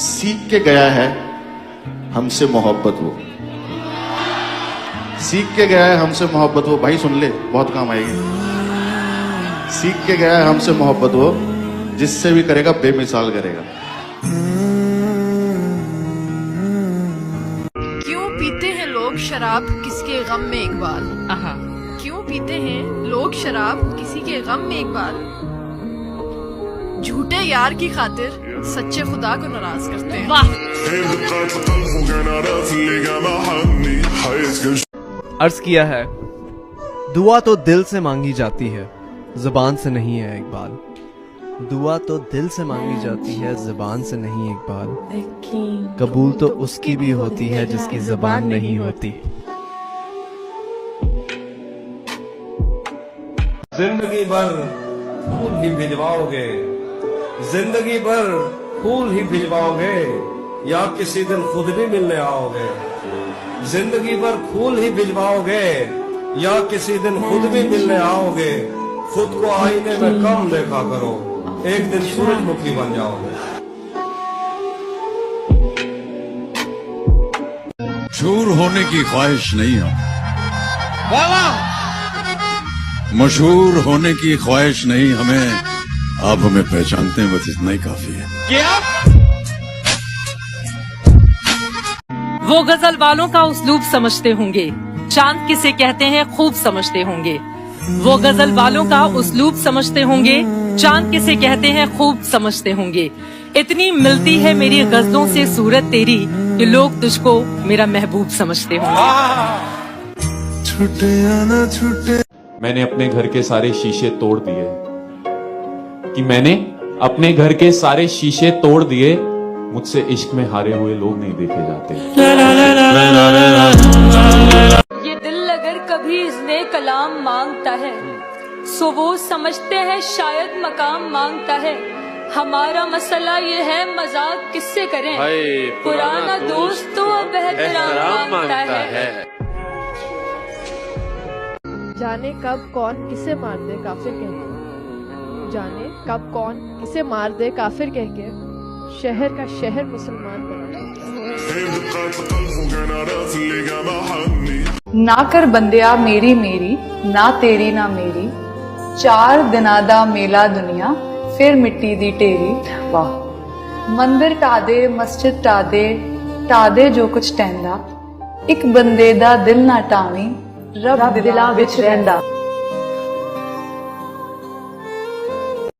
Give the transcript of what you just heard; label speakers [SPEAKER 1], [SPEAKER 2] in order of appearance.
[SPEAKER 1] सीख के गया है हमसे मोहब्बत वो, सीख के गया है हमसे मोहब्बत वो। भाई सुन ले, बहुत काम आएगी। सीख के गया है हमसे मोहब्बत वो, जिससे भी करेगा बेमिसाल करेगा।
[SPEAKER 2] क्यों पीते हैं लोग शराब किसके गम में इकबाल? क्यों पीते हैं लोग शराब किसी के गम में इकबाल? झूठे यार की खातिर सच्चे खुदा को नाराज करते हैं।
[SPEAKER 3] अर्ज किया है, दुआ तो दिल से मांगी जाती है, जुबान से नहीं है इकबाल। दुआ तो दिल से मांगी जाती है, जुबान से नहीं इकबाल। कबूल तो उसकी भी होती है जिसकी जुबान नहीं होती।
[SPEAKER 4] जिंदगी भर फूल ही भिजवाओगे, जिंदगी भर फूल ही भिजवाओगे, या किसी दिन खुद भी मिलने आओगे। जिंदगी भर फूल ही भिजवाओगे, या किसी दिन खुद भी मिलने आओगे। खुद को आईने में कम देखा करो, एक दिन सूरजमुखी बन जाओगे।
[SPEAKER 5] मशहूर होने की ख्वाहिश नहीं हो, मशहूर होने की ख्वाहिश नहीं हमें, आप हमें पहचानते हैं, बस इतना ही काफी है।
[SPEAKER 6] वो गजल वालों का उस्लूब समझते होंगे, चांद किसे कहते हैं खूब समझते होंगे। वो गजल वालों का उस्लूब समझते होंगे, चांद किसे कहते हैं खूब समझते होंगे। इतनी मिलती है मेरी गजलों से सूरत तेरी कि लोग तुझको मेरा महबूब समझते होंगे।
[SPEAKER 7] छूटे आना छूटे।
[SPEAKER 8] मैंने अपने घर के सारे शीशे तोड़ दिए, कि मैंने अपने घर के सारे शीशे तोड़ दिए। मुझसे इश्क में हारे हुए लोग नहीं देखे जाते।
[SPEAKER 9] ये दिल अगर कभी इज़्ने कलाम मांगता है, सो वो समझते हैं शायद मकाम मांगता है। हमारा मसला ये है मजाक किससे करें, पुराना दोस्त तो अब एहतराम मांगता है।
[SPEAKER 2] जाने कब कौन किसे मार दे काफिर कह के, जाने कब कौन किसे मार दे काफिर कह के, शहर का शहर मुसलमान बना।
[SPEAKER 10] ना कर बंदिया मेरी मेरी, ना तेरी ना मेरी, चार दिना दा मेला दुनिया फिर मिट्टी दी ढेरी। वाह। मंदिर ढा दे मस्जिद ढा दे जो कुछ टहंदा, एक बंदे दा दिल ना टावी रब दिलां विच रहिंदा।